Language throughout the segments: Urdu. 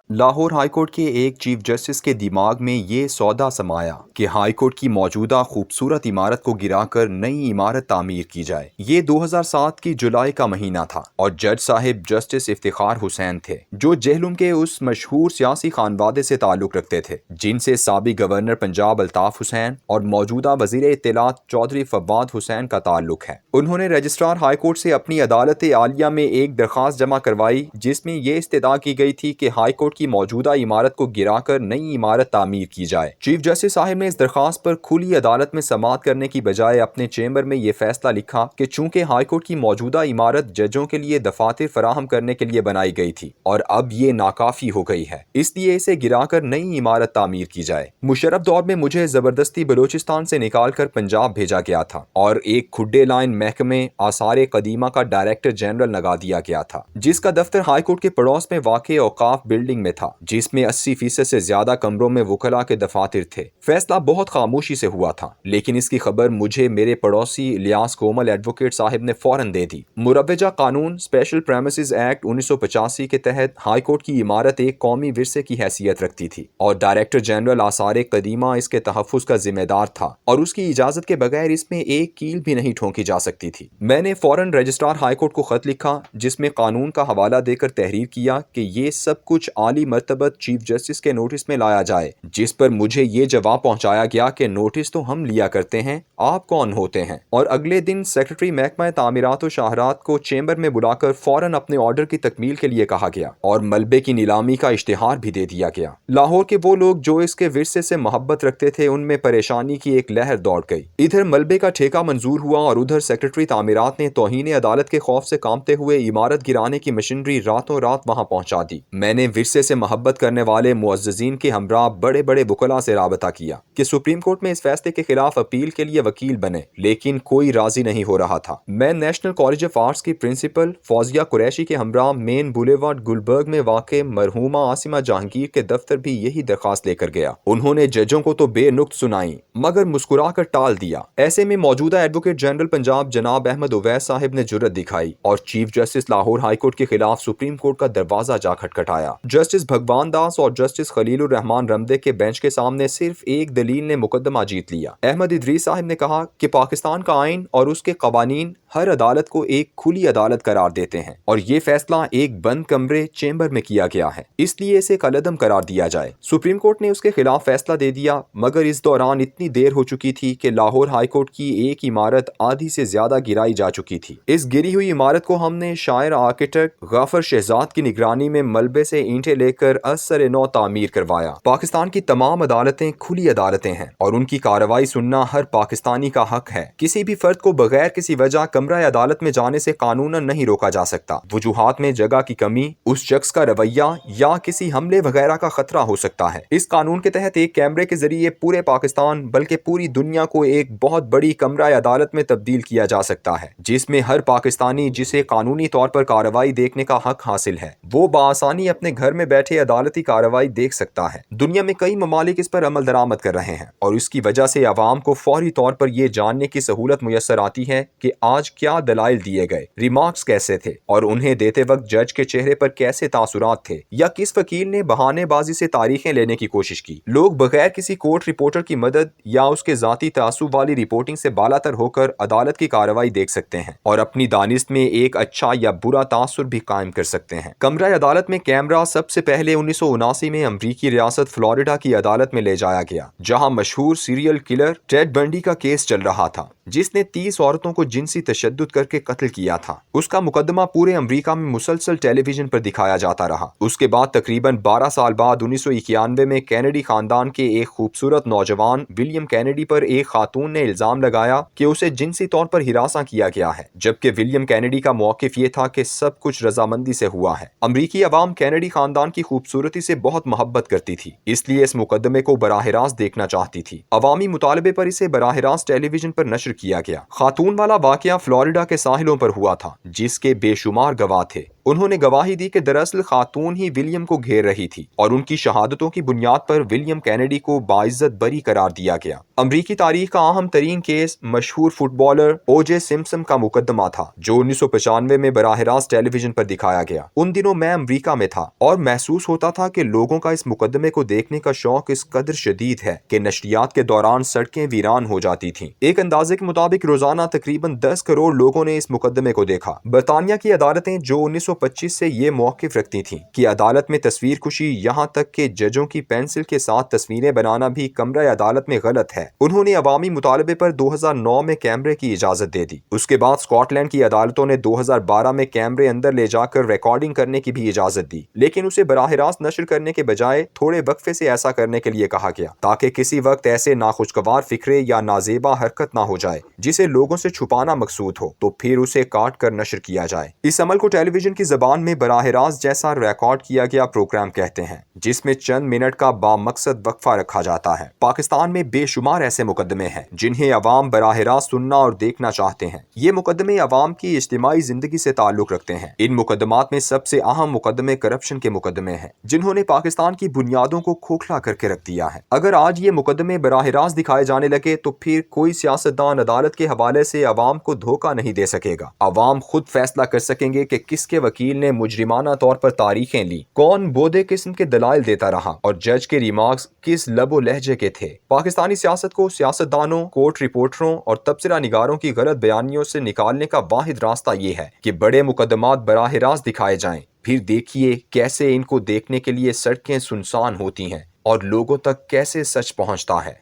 لاہور ہائی کورٹ کے ایک چیف جسٹس کے دماغ میں یہ سودا سمایا کہ ہائی کورٹ کی موجودہ خوبصورت عمارت کو گرا کر نئی عمارت تعمیر کی جائے۔ یہ 2007 کی جولائی کا مہینہ تھا اور جج صاحب جسٹس افتخار حسین تھے، جو جہلم کے اس مشہور سیاسی خانوادے سے تعلق رکھتے تھے جن سے سابق گورنر پنجاب الطاف حسین اور موجودہ وزیر اطلاعات چودھری فواد حسین کا تعلق ہے۔ انہوں نے رجسٹرار ہائی کورٹ سے اپنی عدالت عالیہ میں ایک درخواست جمع کروائی جس میں یہ استدعا کی گئی تھی کہ ہائی کورٹ کی موجودہ عمارت کو گرا کر نئی عمارت تعمیر کی جائے۔ چیف جسٹس صاحب نے اس درخواست پر کھلی عدالت میں سماعت کرنے کی بجائے اپنے چیمبر میں یہ فیصلہ لکھا کہ چونکہ ہائی کورٹ کی موجودہ عمارت ججوں کے لیے دفاتر فراہم کرنے کے لیے بنائی گئی تھی اور اب یہ ناکافی ہو گئی ہے، اس لیے اسے گرا کر نئی عمارت تعمیر کی جائے۔ مشرف دور میں مجھے زبردستی بلوچستان سے نکال کر پنجاب بھیجا گیا تھا اور ایک کھڈے لائن محکمے آثار قدیمہ کا ڈائریکٹر جنرل لگا دیا گیا تھا، جس کا دفتر ہائی کورٹ کے پڑوس میں واقع اوقاف بلڈنگ میں تھا، جس میں 80% سے زیادہ کمروں میں وکلاء کے دفاتر تھے۔ فیصلہ بہت خاموشی سے ہوا تھا، لیکن اس کی خبر مجھے میرے پڑوسی الیاس کومل ایڈوکیٹ صاحب نے فوراً دے دی۔ مروجہ قانون اسپیشل پریمیسز ایکٹ 1985 کے تحت ہائی کورٹ کی عمارت ایک قومی ورثے کی حیثیت رکھتی تھی اور ڈائریکٹر جنرل آثار قدیمہ اس کے تحفظ کا ذمہ دار تھا اور اس کی اجازت کے بغیر اس میں ایک کیل بھی نہیں ٹھونکی جا سکتی تھی۔ میں نے فوراً رجسٹرار ہائی کورٹ کو خط لکھا جس میں قانون کا حوالہ دے کر تحریر کیا کہ یہ سب کچھ عالی مرتبت چیف جسٹس کے نوٹس میں لایا جائے، جس پر مجھے یہ جواب پہنچایا گیا کہ نوٹس تو ہم لیا کرتے ہیں، آپ کون ہوتے ہیں؟ اور اگلے دن سیکرٹری محکمہ تعمیرات و شاہرات کو چیمبر میں بلا کر فوراً اپنے آرڈر کی تکمیل کے لیے کہا گیا اور ملبے کی نیلامی کا اشتہار بھی دے دیا گیا۔ لاہور کے وہ لوگ جو اس کے ورثے سے محبت رکھتے تھے ان میں پریشانی کی ایک لہر دوڑ گئی۔ ادھر ملبے کا ٹھیکہ منظور ہوا اور ادھر سیکرٹری تعمیرات نے توہین عدالت کے خوف سے کانپتے ہوئے عمارت گرانے کی مشینری راتوں رات وہاں پہنچا دی۔ میں نے ورثے سے محبت کرنے والے معززین کے ہمراہ بڑے بڑے وکلاء سے رابطہ کیا کہ سپریم کورٹ میں اس فیصلے کے خلاف اپیل کے لیے وکیل بنے، لیکن کوئی راضی نہیں ہو رہا تھا۔ میں نیشنل کالج آف آرٹس کی پرنسپل فوزیہ قریشی کے ہمراہ مین بولیوارڈ گلبرگ میں واقع مرحومہ عاصمہ جہانگیر کے دفتر بھی یہی درخواست لے کر گیا۔ انہوں نے ججوں کو تو بے نقط سنائی مگر مسکرا کر ٹال دیا۔ ایسے میں موجودہ ایڈوکیٹ جنرل پنجاب جناب احمد اویس صاحب نے جرأت دکھائی اور chief justice Lahore high court کے خلاف سپریم کورٹ کا دروازہ جا کھٹکھٹایا۔ جسٹس بھگوان داس اور جسٹس خلیل الرحمان رمدے کے بینچ کے سامنے صرف ایک دلیل نے مقدمہ جیت لیا۔ احمد ادریس صاحب نے کہا کہ پاکستان کا آئین اور اس کے قوانین ہر عدالت کو ایک کھلی عدالت قرار دیتے ہیں اور یہ فیصلہ ایک بند کمرے چیمبر میں کیا گیا ہے، اس لیے اسے کالعدم قرار دیا جائے۔ سپریم کورٹ نے اس کے خلاف فیصلہ دے دیا مگر اس دوران اتنی دیر ہو چکی تھی کہ لاہور ہائی کورٹ کی ایک عمارت آدھی سے زیادہ گرائی جا چکی تھی۔ اس گری ہوئی عمارت کو ہم نے شاعر آرکیٹیکٹ غافر شہزاد کی نگرانی میں ملبے سے اینٹیں لے کر از سر نو تعمیر کروایا۔ پاکستان کی تمام عدالتیں کھلی عدالتیں ہیں اور ان کی کارروائی سننا ہر پاکستانی کا حق ہے۔ کسی بھی فرد کو بغیر کسی وجہ کمرہ عدالت میں جانے سے قانوناً نہیں روکا جا سکتا۔ وجوہات میں جگہ کی کمی، اس شخص کا رویہ یا کسی حملے وغیرہ کا خطرہ ہو سکتا ہے۔ اس قانون کے تحت ایک کیمرے کے ذریعے پورے پاکستان بلکہ پوری دنیا کو ایک بہت بڑی کمرہ عدالت میں تبدیل کیا جا سکتا ہے، جس میں ہر پاکستانی جسے قانونی طور پر کارروائی دیکھنے کا حق حاصل ہے وہ بآسانی اپنے گھر میں بیٹھے عدالتی کارروائی دیکھ سکتا ہے۔ دنیا میں کئی ممالک اس پر عمل درآمد کر رہے ہیں اور اس کی وجہ سے عوام کو فوری طور پر یہ جاننے کی سہولت میسر آتی ہے کہ آج کیا دلائل دیے گئے، ریمارکس کیسے تھے اور انہیں دیتے وقت جج کے چہرے پر کیسے تاثرات تھے یا کس وکیل نے بہانے بازی سے تاریخیں لینے کی کوشش کی۔ لوگ بغیر کسی کورٹ رپورٹر کی مدد یا اس کے ذاتی تعصب والی رپورٹنگ سے بالاتر ہو کر عدالت کی کارروائی دیکھ سکتے ہیں اور اپنی دانست میں ایک اچھا یا برا تاثر بھی قائم کر سکتے ہیں۔ کمرہ عدالت میں کیمرہ سب سے پہلے 1979 میں امریکی ریاست فلوریڈا کی عدالت میں لے جایا گیا، جہاں مشہور سیریل کلر ٹیڈ بنڈی کا کیس چل رہا تھا، جس نے 30 عورتوں کو جنسی تشدد کر کے قتل کیا تھا۔ اس کا مقدمہ پورے امریکہ میں مسلسل ٹیلی ویژن پر دکھایا جاتا رہا۔ اس کے بعد تقریباً 12 سال بعد 1991 میں کینیڈی خاندان کے ایک خوبصورت نوجوان ولیم کینیڈی پر ایک خاتون نے الزام لگایا کہ اسے جنسی طور پر ہراساں کیا گیا ہے، جبکہ ولیم کینیڈی کا موقف یہ تھا کہ سب کچھ رضامندی سے ہوا ہے۔ امریکی عوام کینیڈی خاندان کی خوبصورتی سے بہت محبت کرتی تھی، اس لیے اس مقدمے کو براہ راست دیکھنا چاہتی تھی۔ عوامی مطالبے پر اسے براہ راست ٹیلی ویژن پر نشر کیا گیا۔ خاتون والا واقعہ فلوریڈا کے ساحلوں پر ہوا تھا، جس کے بے شمار گواہ تھے۔ انہوں نے گواہی دی کہ دراصل خاتون ہی ولیم کو گھیر رہی تھی اور ان کی شہادتوں کی بنیاد پر ولیم کینیڈی کو باعزت بری قرار دیا گیا۔ امریکی تاریخ کا اہم ترین کیس مشہور فٹ بالر او جے سمپسن کا مقدمہ تھا، جو 1995 میں براہ راست ٹیلی ویژن پر دکھایا گیا۔ ان دنوں میں امریکہ میں تھا اور محسوس ہوتا تھا کہ لوگوں کا اس مقدمے کو دیکھنے کا شوق اس قدر شدید ہے کہ نشریات کے دوران سڑکیں ویران ہو جاتی تھیں۔ ایک اندازے کے مطابق روزانہ تقریباً 10 کروڑ لوگوں نے اس مقدمے کو دیکھا۔ برطانیہ کی عدالتیں جو 1925 سے یہ موقف رکھتی تھیں کہ عدالت میں تصویر کشی یہاں تک کہ ججوں کی پینسل کے ساتھ تصویریں بنانا بھی کمرہ عدالت میں غلط ہے، انہوں نے عوامی مطالبے پر 2009 میں کیمرے کی اجازت دے دی۔ اس کے بعد اسکاٹ لینڈ کی عدالتوں نے 2012 میں کیمرے اندر لے جا کر ریکارڈنگ کرنے کی بھی اجازت دی، لیکن اسے براہ راست نشر کرنے کے بجائے تھوڑے وقفے سے ایسا کرنے کے لیے کہا گیا تاکہ کسی وقت ایسے ناخوشگوار فکرے یا نازیبا حرکت نہ ہو جائے جسے لوگوں سے چھپانا مقصود ہو تو پھر اسے کاٹ کر نشر کیا جائے۔ اس عمل کو ٹیلی ویژن کی زبان میں براہ راست جیسا ریکارڈ کیا گیا پروگرام کہتے ہیں، جس میں چند منٹ کا بامقصد وقفہ رکھا جاتا ہے۔ پاکستان میں بے شمار ایسے مقدمے ہیں جنہیں عوام براہ راست سننا اور دیکھنا چاہتے ہیں۔ یہ مقدمے عوام کی اجتماعی زندگی سے تعلق رکھتے ہیں۔ ان مقدمات میں سب سے اہم مقدمے کرپشن کے مقدمے ہیں، جنہوں نے پاکستان کی بنیادوں کو کھوکھلا کر کے رکھ دیا ہے۔ اگر آج یہ مقدمے براہ راست دکھائے جانے لگے تو پھر کوئی سیاستدان عدالت کے حوالے سے عوام کو دھوکہ نہیں دے سکے گا۔ عوام خود فیصلہ کر سکیں گے کہ کس کے وکیل نے مجرمانہ طور پر تاریخیں لی، کون بودے قسم کے دلائل دیتا رہا اور جج کے ریمارکس کس لب و لہجے کے تھے۔ پاکستانی سیاست کو سیاستدانوں، کورٹ رپورٹروں اور تبصرہ نگاروں کی غلط بیانیوں سے نکالنے کا واحد راستہ یہ ہے کہ بڑے مقدمات براہ راست دکھائے جائیں، پھر دیکھیے کیسے ان کو دیکھنے کے لیے سڑکیں سنسان ہوتی ہیں اور لوگوں تک کیسے سچ پہنچتا ہے۔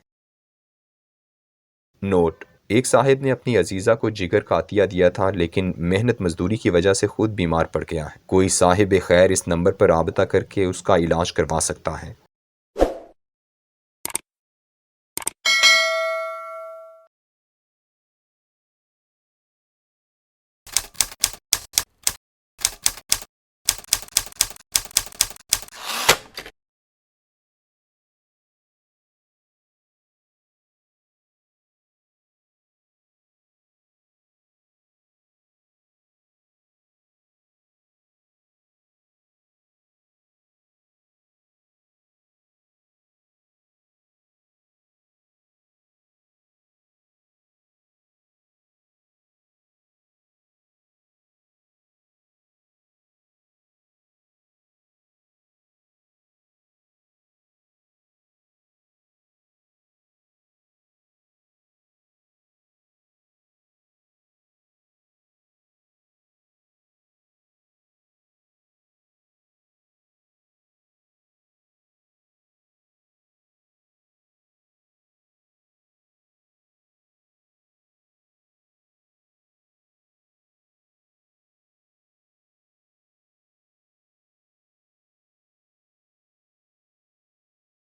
نوٹ: ایک صاحب نے اپنی عزیزہ کو جگر کا عطیہ دیا تھا، لیکن محنت مزدوری کی وجہ سے خود بیمار پڑ گیا ہے۔ کوئی صاحب خیر اس نمبر پر رابطہ کر کے اس کا علاج کروا سکتا ہے۔